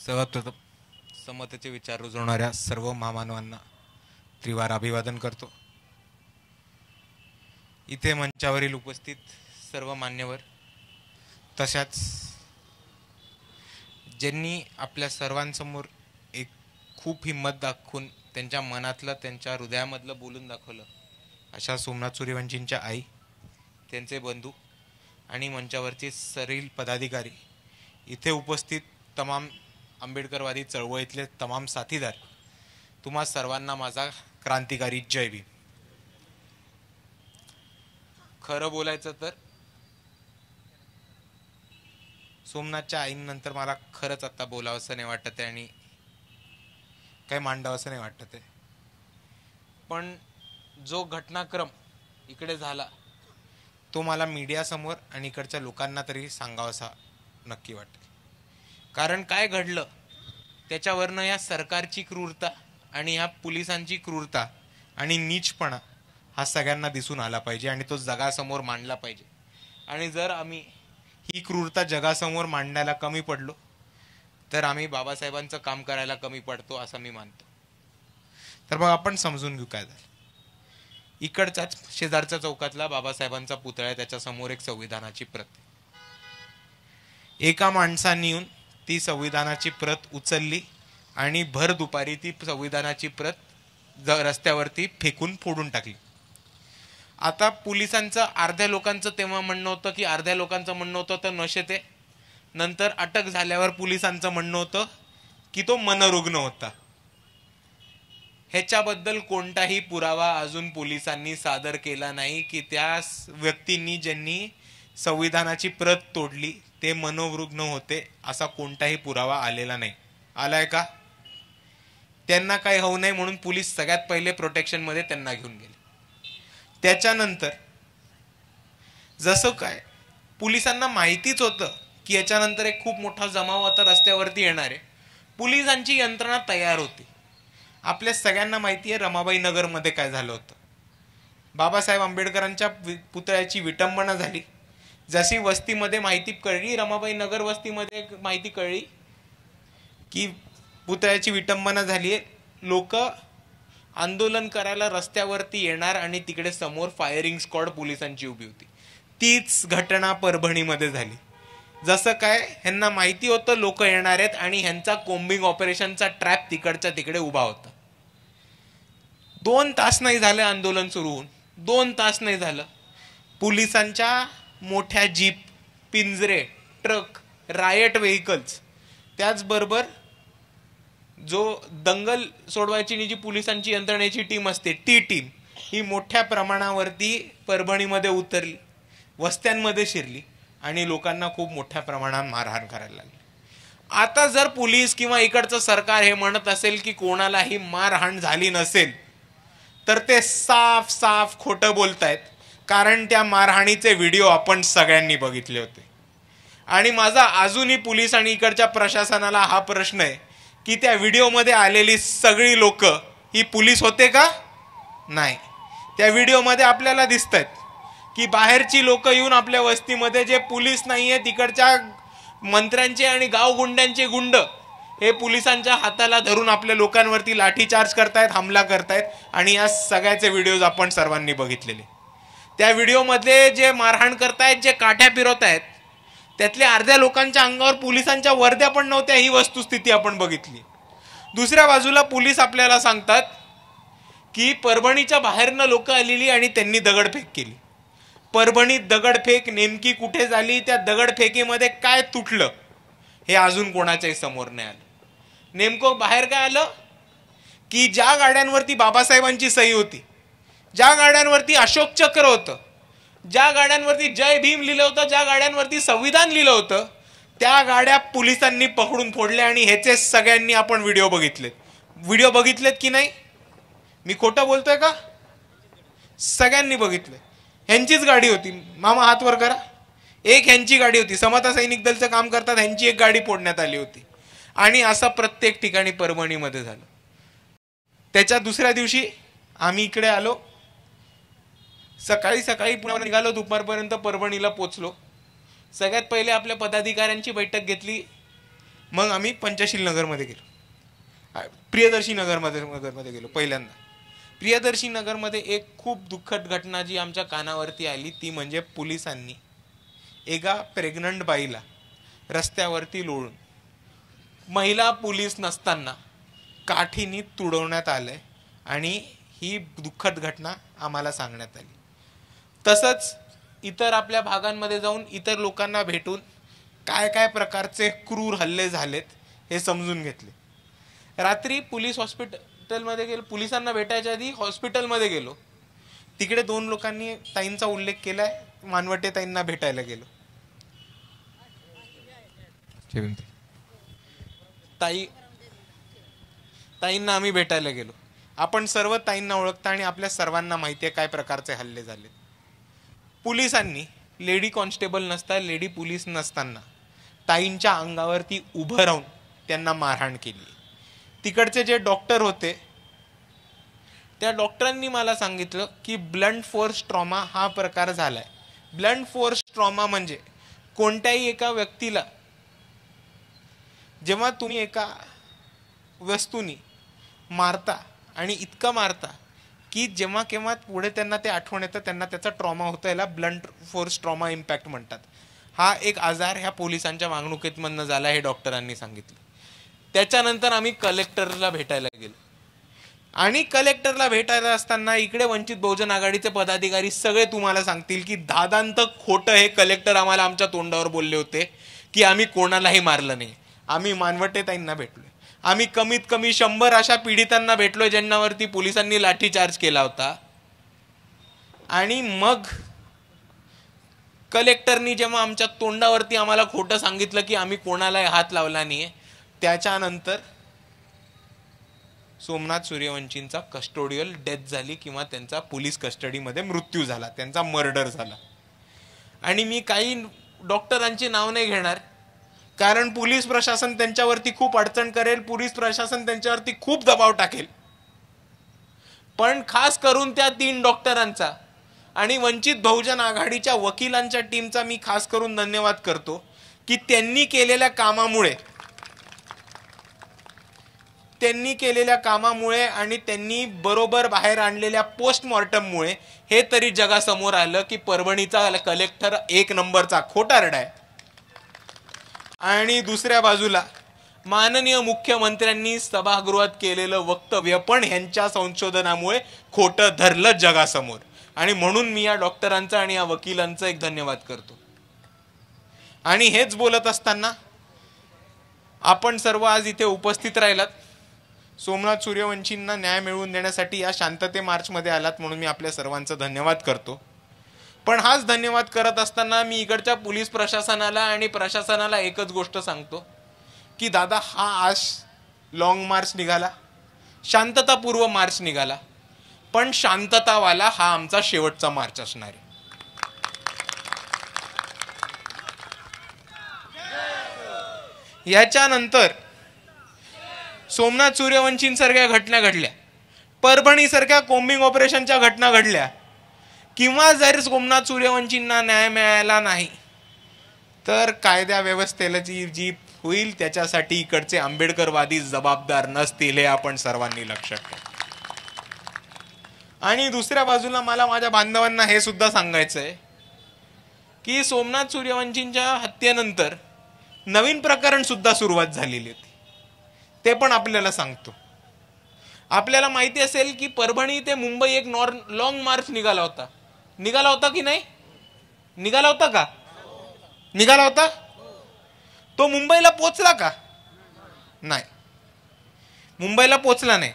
सर्वप्रथम समतेचे विचार रुजवणाऱ्या सर्व महामानवांना त्रिवार अभिवादन करतो। इथे मंचावरील उपस्थित सर्व मान्यवर तशाच ज्यांनी आपल्या सर्वांसमोर एक खूप हिम्मत दाखवून त्यांच्या मनातलं त्यांच्या हृदयामधलं बोलून दाखवलं अशा सोमनाथ सूर्यवंशींच्या आई, त्यांचे बंधू आणि मंचावरचे सरील पदाधिकारी, इथे उपस्थित तमाम आंबेडकरवादी चळवळीतले तमाम साथीदार, तुम्हा सर्वांना माझा क्रांतिकारी जय भीम। खरं बोलायचं तर सोमनाथच्या आईनंतर मला खरंच आता बोलावंसं नाही वाटत आहे आणि काही मांडावंसं नाही वाटत आहे, पण जो घटनाक्रम इकडे झाला तो मला मीडियासमोर आणि इकडच्या लोकांना तरी सांगावासा नक्की वाटेल। कारण काय घडलं त्याच्यावरनं या सरकारची क्रूरता आणि या पोलिसांची क्रूरता आणि नीचपणा हा सगळ्यांना दिसून आला पाहिजे आणि तो जगासमोर मांडला पाहिजे। आणि जर आम्ही ही क्रूरता जगासमोर मांडायला कमी पडलो तर आम्ही बाबासाहेबांचं काम करायला कमी पडतो असं मी मानतो। तर मग आपण समजून घेऊ काय झालं। इकडच्याच शेजारच्या चौकातला बाबासाहेबांचा पुतळा आहे, त्याच्या समोर एक संविधानाची प्रत, एका माणसाने येऊन ती संविधानाची प्रत उचलली आणि भर दुपारी ती संविधानाची प्रत रस्त्यावरती फेकून फोडून टाकली। आता पोलिसांचं अर्ध्या लोकांचं तेव्हा म्हणणं होतं की अर्ध्या लोकांचं म्हणणं होतं तर नशेत आहे, नंतर अटक झाल्यावर पोलिसांचं म्हणणं होतं की तो मनोरुग्ण होता। ह्याच्याबद्दल कोणताही पुरावा अजून पोलिसांनी सादर केला नाही की त्या व्यक्तींनी ज्यांनी संविधानाची प्रत तोडली ते मनोरुग्ण होते असा कोणताही पुरावा आलेला नाही। आलाय का? त्यांना काही होऊ नये म्हणून पोलीस सगळ्यात पहिले प्रोटेक्शन मध्ये त्यांना घेऊन गेले। त्याच्यानंतर जसं काय पोलिसांना माहितीच होतं की याच्यानंतर एक खूप मोठा जमाव आता रस्त्यावरती येणार आहे, पोलिसांची यंत्रणा तयार होती। आपल्या सगळ्यांना माहिती आहे रमाबाई नगर मध्ये काय झालं होतं। बाबासाहेब आंबेडकरांच्या पुतळ्याची विटंबना झाली। जशी वस्तीमध्ये माहिती कळली, रमाबाई नगर वस्तीमध्ये माहिती कळली की पुतळ्याची विटंबना झाली, लोक आंदोलन करायला रस्त्यावरती येणार आणि तिकडे समोर फायरिंग स्क्वॉड पोलिसांची उभी होती। तीच घटना परभणीमध्ये झाली। जसं काय ह्यांना माहिती होतं लोक येणार आहेत आणि ह्यांचा कोम्बिंग ऑपरेशनचा ट्रॅप तिकडच्या तिकडे उभा होता। 2 तास नाही झाले आंदोलन सुरू होऊन, 2 तास नाही झालं, पोलिसांच्या मोठ्या जीप, पिंजरे, ट्रक, रायट व्हेकल्स, त्याचबरोबर जो दंगल सोडवायची जी पोलिसांची यंत्रणेची टीम असते ती टीम ही मोठ्या प्रमाणावरती परभणीमध्ये उतरली, वस्त्यांमध्ये शिरली आणि लोकांना खूप मोठ्या प्रमाणात मारहाण करायला लागली। आता जर पोलीस किंवा इकडचं सरकार हे म्हणत असेल की कोणालाही मारहाण झाली नसेल तर ते साफ साफ खोटं बोलतायत, कारण त्या मारहाणीचे व्हिडिओ आपण सगळ्यांनी बघितले होते। आणि माझा अजूनही पोलीस आणि इकडच्या प्रशासनाला हा प्रश्न आहे की त्या व्हिडिओमध्ये आलेली सगळी लोक ही पोलीस होते का? नाही। त्या व्हिडिओमध्ये आपल्याला दिसतात की बाहेरची लोक येऊन आपल्या वस्तीमध्ये जे पोलीस नाहीये तिकडच्या मंत्र्यांचे आणि गावगुंड्यांचे गुंड हे पोलिसांच्या हाताला धरून आपल्या लोकांवरती लाठीचार्ज करतायत, हमला करतायत आणि या सगळ्याचे व्हिडिओज आपण सर्वांनी बघितलेले। त्या व्हिडिओमध्ये जे मारहाण करतायत, जे काठ्या फिरवतायत, त्यातल्या अर्ध्या लोकांच्या अंगावर पोलिसांच्या वर्द्या पण नव्हत्या, ही वस्तुस्थिती आपण बघितली। दुसऱ्या बाजूला पोलीस आपल्याला सांगतात की परभणीच्या बाहेरनं लोक आलेली आणि त्यांनी दगडफेक केली। परभणीत दगडफेक नेमकी कुठे झाली, त्या दगडफेकीमध्ये काय तुटलं हे अजून कोणाच्याही समोर नाही आलं। नेमकं बाहेर काय आलं की ज्या गाड्यांवरती बाबासाहेबांची सही होती, ज्या गाड्यांवरती अशोक चक्र होतं, ज्या गाड्यांवरती जय भीम लिहिलं होतं, ज्या गाड्यांवरती संविधान लिहिलं होतं, त्या गाड्या पोलिसांनी पकडून फोडल्या आणि ह्याचे सगळ्यांनी आपण व्हिडिओ बघितलेत। व्हिडिओ बघितलेत की नाही? मी खोटं बोलतोय का? सगळ्यांनी बघितलंय। ह्यांचीच गाडी होती, मामा हात वर करा, एक ह्यांची गाडी होती, समता सैनिक दलचं काम करतात, ह्यांची एक गाडी फोडण्यात आली होती। आणि असं प्रत्येक ठिकाणी परभणीमध्ये झालं। त्याच्या दुसऱ्या दिवशी आम्ही इकडे आलो, सकाळी सकाळी पुण्यावर निघालो, दुपारपर्यंत परभणीला पोचलो। सगळ्यात पहिले आपल्या पदाधिकाऱ्यांची बैठक घेतली, मग आम्ही पंचशील नगरमध्ये गेलो, प्रियदर्शी नगरमध्ये गेलो पहिल्यांदा. प्रियदर्शी नगरमध्ये एक खूप दुःखद घटना जी आमच्या कानावरती आली ती म्हणजे पोलिसांनी एका प्रेग्नंट बाईला रस्त्यावरती लोळून महिला पोलीस नसताना काठीनी तुडवण्यात आलंय आणि ही दुःखद घटना आम्हाला सांगण्यात आली. तसंच इतर आपल्या भागांमध्ये जाऊन इतर लोकांना भेटून काय काय प्रकारचे क्रूर हल्ले झालेत हे समजून घेतले. रात्री पोलीस हॉस्पिटलमध्ये गेलो, पोलिसांना भेटायच्या आधी हॉस्पिटलमध्ये गेलो. तिकडे 2 लोकांनी ताईंचा उल्लेख केलाय, मानवटे ताईंना भेटायला गेलो. ताईंना आम्ही भेटायला गेलो. आपण सर्व ताईंना ओळखता आणि आपल्या सर्वांना माहिती आहे काय प्रकारचे हल्ले झाले. पोलिसांनी लेडी कॉन्स्टेबल नसता, लेडी पोलीस नसताना ताईंच्या अंगावरती उभं राहून त्यांना मारहाण केली. तिकडचे जे डॉक्टर होते त्या डॉक्टरांनी मला सांगितलं की ब्लंट फोर्स ट्रॉमा हा प्रकार झालाय. ब्लंट फोर्स ट्रॉमा म्हणजे कोणत्याही एका व्यक्तीला जेव्हा तुम्ही एका वस्तूनी मारता आणि इतकं मारता की जेव्हा केव्हा पुढे त्यांना ते आठवण येतं, त्यांना त्याचा ट्रॉमा होतो, याला ब्लंट फोर्स ट्रॉमा इम्पॅक्ट म्हणतात. हा एक आजार ह्या पोलिसांच्या वागणुकीतमधनं झाला हे डॉक्टरांनी सांगितलं. त्याच्यानंतर आम्ही कलेक्टरला भेटायला गेलो आणि कलेक्टरला भेटायला असताना इकडे वंचित बहुजन आघाडीचे पदाधिकारी सगळे तुम्हाला सांगतील की दादांत खोटं हे कलेक्टर आम्हाला आमच्या तोंडावर बोलले होते की आम्ही कोणालाही मारलं नाही. आम्ही मानवटे ताईंना भेटलोय, आम्ही कमीत कमी 100 अशा पीडितांना भेटलोय ज्यांच्यावरती पोलिसांनी लाठीचार्ज केला होता. आणि मग कलेक्टरनी जेव्हा आमच्या तोंडावरती आम्हाला खोटं सांगितलं की आम्ही कोणालाही हात लावला नाहीये, त्याच्यानंतर सोमनाथ सूर्यवंशींचा कस्टोडियल डेथ झाली किंवा त्यांचा पोलीस कस्टडीमध्ये मृत्यू झाला, त्यांचा मर्डर झाला. आणि मी काही डॉक्टरांची नाव नाही घेणार कारण पोलीस प्रशासन त्यांच्यावरती खूप अडचण करेल, पोलीस प्रशासन त्यांच्यावरती खूप दबाव टाकेल. पण खास करून त्या 3 डॉक्टरांचा आणि वंचित बहुजन आघाडीच्या वकिलांच्या टीमचा मी खास करून धन्यवाद करतो की त्यांनी केलेल्या कामामुळे आणि त्यांनी बरोबर बाहेर आणलेल्या पोस्टमॉर्टममुळे हे तरी जगासमोर आलं की परभणीचा कलेक्टर 1 नंबरचा खोटारडा आहे. आणि दुसऱ्या बाजूला माननीय मुख्यमंत्र्यांनी सभागृहात केलेलं वक्तव्य पण ह्यांच्या संशोधनामुळे खोटं धरलं जगासमोर. आणि म्हणून मी या डॉक्टरांचा आणि या वकिलांचा एक धन्यवाद करतो. आणि हेच बोलत असताना आपण सर्व आज इथे उपस्थित राहिलात, सोमनाथ सूर्यवंशींना न्याय मिळवून देण्यासाठी या शांतते मार्चमध्ये आलात, म्हणून मी आपल्या सर्वांचा धन्यवाद करतो. पण हाच धन्यवाद करत असताना मी इकडच्या पोलीस प्रशासनाला आणि प्रशासनाला एकच गोष्ट सांगतो की दादा, हा आज लॉंग मार्च निघाला, शांततापूर्व मार्च निघाला, पण शांततावाला हा आमचा शेवटचा मार्च असणार आहे. याच्यानंतर सोमनाथ सूर्यवंशींसारख्या घटना घडल्या, परभणीसारख्या कोम्बिंग ऑपरेशनच्या घटना घडल्या, किंवा जर सोमनाथ सूर्यवंशींना न्याय मिळाला नाही तर कायदा व्यवस्थेला जी होईल त्याच्यासाठी इकडचे आंबेडकरवादी जबाबदार नसतील, हे आपण सर्वांनी लक्षात ठेवा. आणि दुसऱ्या बाजूला मला माझ्या बांधवांना हे सुद्धा सांगायचं आहे की सोमनाथ सूर्यवंशींच्या हत्येनंतर नवीन प्रकरण सुद्धा सुरुवात झालेली होती, ते पण आपल्याला सांगतो. आपल्याला माहिती असेल की परभणी ते मुंबई एक लॉंग मार्च निघाला होता की नाही? निघाला होता का? निघाला होता. तो मुंबईला पोचला का? नाही, मुंबईला पोचला नाही.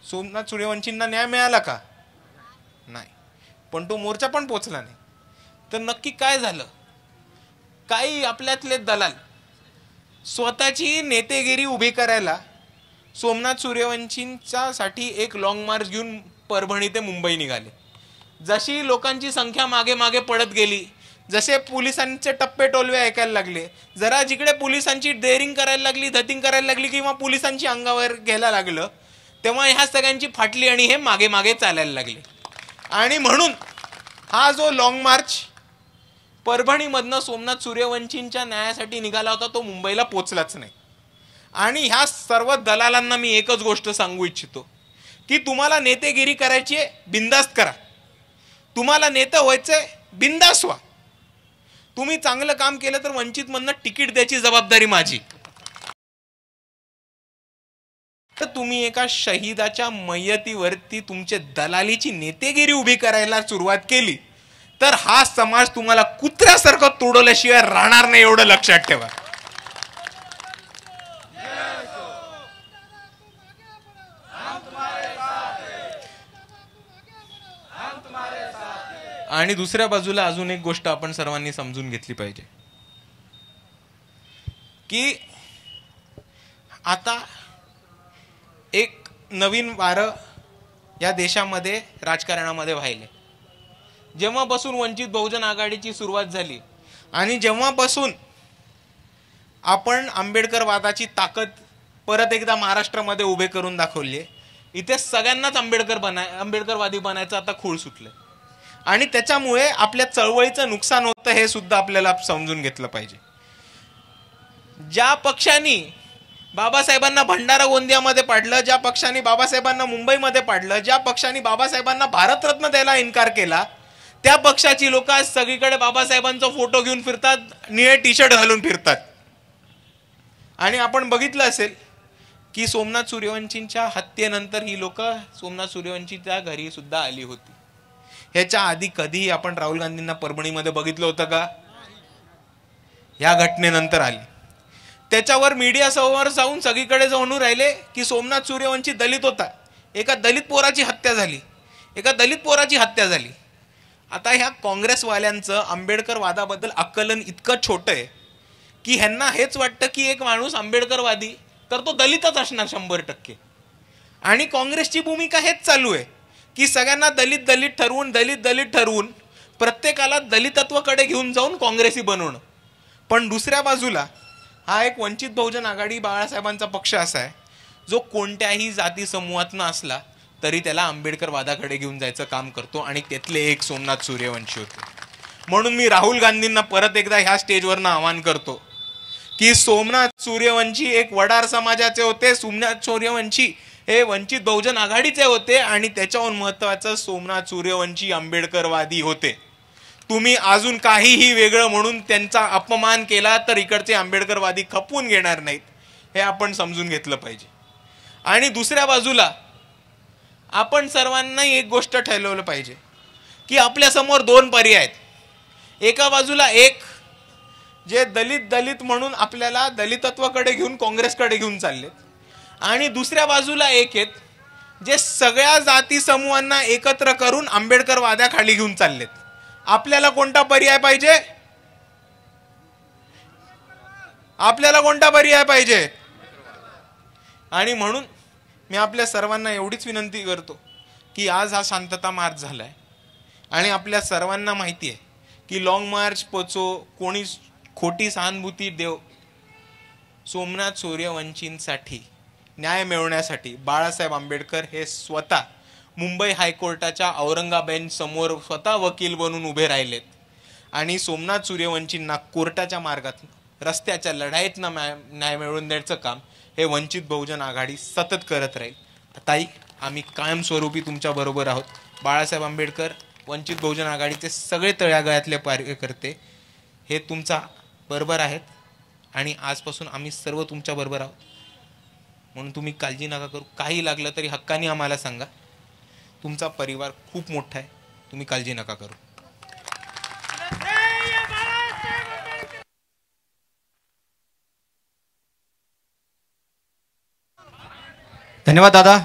सोमनाथ सूर्यवंशींना न्याय मिळाला का? नाही. पण तो मोर्चा पण पोचला नाही. तर नक्की काय झालं? काही आपल्यातले दलाल स्वतःची नेतेगिरी उभी करायला सोमनाथ सूर्यवंशींच्या साठी एक लॉंग मार्च घेऊन परभणी ते मुंबई निघाले. जशी लोकांची संख्या मागे मागे पडत गेली, जसे पोलिसांचे टप्पे टोलवे ऐकायला लागले, जरा जिकडे पोलिसांची डेअरिंग करायला लागली, धतिंग करायला लागली किंवा पोलिसांची अंगावर घ्यायला लागलं, तेव्हा ह्या सगळ्यांची फाटली आणि हे मागे मागे चालायला लागले. आणि म्हणून हा जो लॉंग मार्च परभणीमधनं सोमनाथ सूर्यवंशींच्या न्यायासाठी निघाला होता तो मुंबईला पोचलाच नाही. आणि ह्या सर्व दलालांना मी एकच गोष्ट सांगू इच्छितो की तुम्हाला नेतेगिरी करायची आहे, बिंदास्त करा. तुम्हाला नेता व्हायचंय, बिंदास व्हा. तुम्ही चांगलं काम केलं तर वंचित मधनं तिकीट द्यायची जबाबदारी माझी. तर तुम्ही एका शहीदाच्या मयतीवरती तुमचे दलालीची नेतेगिरी उभी करायला सुरुवात केली तर हा समाज तुम्हाला कुत्र्यासारखं तोडवल्याशिवाय राहणार नाही, एवढं लक्षात ठेवा. आणि दुसऱ्या बाजूला अजून एक गोष्ट आपण सर्वांनी समजून घेतली पाहिजे की आता एक नवीन वारं या देशामध्ये राजकारणामध्ये वाहिले. जेव्हापासून वंचित बहुजन आघाडीची सुरुवात झाली आणि जेव्हापासून आपण आंबेडकरवादाची ताकद परत एकदा महाराष्ट्रामध्ये उभे करून दाखवली, इथे सगळ्यांनाच आंबेडकरवादी बनायचं आता खूळ सुटलं. आणि त्याच्यामुळे आपल्या चळवळीचं नुकसान होतं हे सुद्धा आपल्याला समजून घेतलं पाहिजे. ज्या पक्षांनी बाबासाहेबांना भंडारा गोंदियामध्ये पाडलं, ज्या पक्षांनी बाबासाहेबांना मुंबईमध्ये पाडलं, ज्या पक्षांनी बाबासाहेबांना भारतरत्न द्यायला इन्कार केला, त्या पक्षाची लोक आज सगळीकडे बाबासाहेबांचा फोटो घेऊन फिरतात, निळे टी शर्ट घालून फिरतात. आणि आपण बघितलं असेल की सोमनाथ सूर्यवंशींच्या हत्येनंतर ही लोक सोमनाथ सूर्यवंशीच्या घरी सुद्धा आली होती. ह्याच्या आधी कधीही आपण राहुल गांधींना परभणीमध्ये बघितलं होतं का? या घटनेनंतर आली. त्याच्यावर मीडिया समोर जाऊन सगळीकडे जाऊन राहिले की सोमनाथ सूर्यवंशी दलित होता, एका दलित पोराची हत्या झाली. आता ह्या काँग्रेसवाल्यांचं आंबेडकरवादाबद्दल आकलन इतकं छोटं आहे की ह्यांना हेच वाटतं की एक माणूस आंबेडकरवादी तर तो दलितच असणार 100%. आणि काँग्रेसची भूमिका हेच चालू आहे की सगळ्यांना दलित ठरवून प्रत्येकाला दलितत्वाकडे घेऊन जाऊन काँग्रेसी बनवणं. पण दुसऱ्या बाजूला हा एक वंचित बहुजन आघाडी बाळासाहेबांचा पक्ष असा आहे जो कोणत्याही जाती समूहातनं असला तरी त्याला आंबेडकरवादाकडे घेऊन जायचं काम करतो. आणि त्यातले एक सोमनाथ सूर्यवंशी होते. म्हणून मी राहुल गांधींना परत एकदा ह्या स्टेजवरनं आवाहन करतो की सोमनाथ सूर्यवंशी एक वडार समाजाचे होते, सोमनाथ सूर्यवंशी हे वंचित बहुजन आघाडीचे होते आणि त्याच्याहून महत्वाचं सोमनाथ सूर्यवंशी आंबेडकरवादी होते. तुम्ही अजून काहीही वेगळं म्हणून त्यांचा अपमान केला तर इकडचे आंबेडकरवादी खपवून घेणार नाहीत, हे आपण समजून घेतलं पाहिजे. आणि दुसऱ्या बाजूला आपण सर्वांना एक गोष्ट ठरवलं पाहिजे की आपल्या समोर दोन पर्याय आहेत. एका बाजूला एक जे दलित म्हणून आपल्याला दलितत्वाकडे घेऊन काँग्रेसकडे घेऊन चाललेत, आणि दुसऱ्या बाजूला एक आहेत जे सगळ्या जाती समूहांना एकत्र करून आंबेडकरवादाखाली घेऊन चाललेत. आपल्याला कोणता पर्याय पाहिजे? आणि म्हणून मी आपल्या सर्वांना एवढीच विनंती करतो की आज हा शांतता मार्च झालाय आणि आपल्या सर्वांना माहिती आहे की लॉंग मार्च पोचो कोणी खोटी सहानुभूती देव, सोमनाथ सूर्यवंशींसाठी न्याय मिळवण्यासाठी बाळासाहेब आंबेडकर हे स्वतः मुंबई हायकोर्टाच्या औरंगाबाद समोर स्वतः वकील बनून उभे राहिलेत. आणि सोमनाथ सूर्यवंशींना कोर्टाच्या मार्गात रस्त्याच्या लढाईतनं न्याय मिळवून द्यायचं काम हे वंचित बहुजन आघाडी सतत करत राहील. ताई, आम्ही कायमस्वरूपी तुमच्या बरोबर आहोत. बाळासाहेब आंबेडकर, वंचित बहुजन आघाडीचे सगळे तळागाळातले कार्यकर्ते हे तुमचा बरोबर आहेत आणि आजपासून आम्ही सर्व तुमच्या बरोबर आहोत. म्हणून तुम्ही काळजी नका करू. काही लागलं तरी हक्काने आम्हाला सांगा. तुमचा परिवार खूप मोठा आहे, तुम्ही काळजी नका करू. धन्यवाद दादा.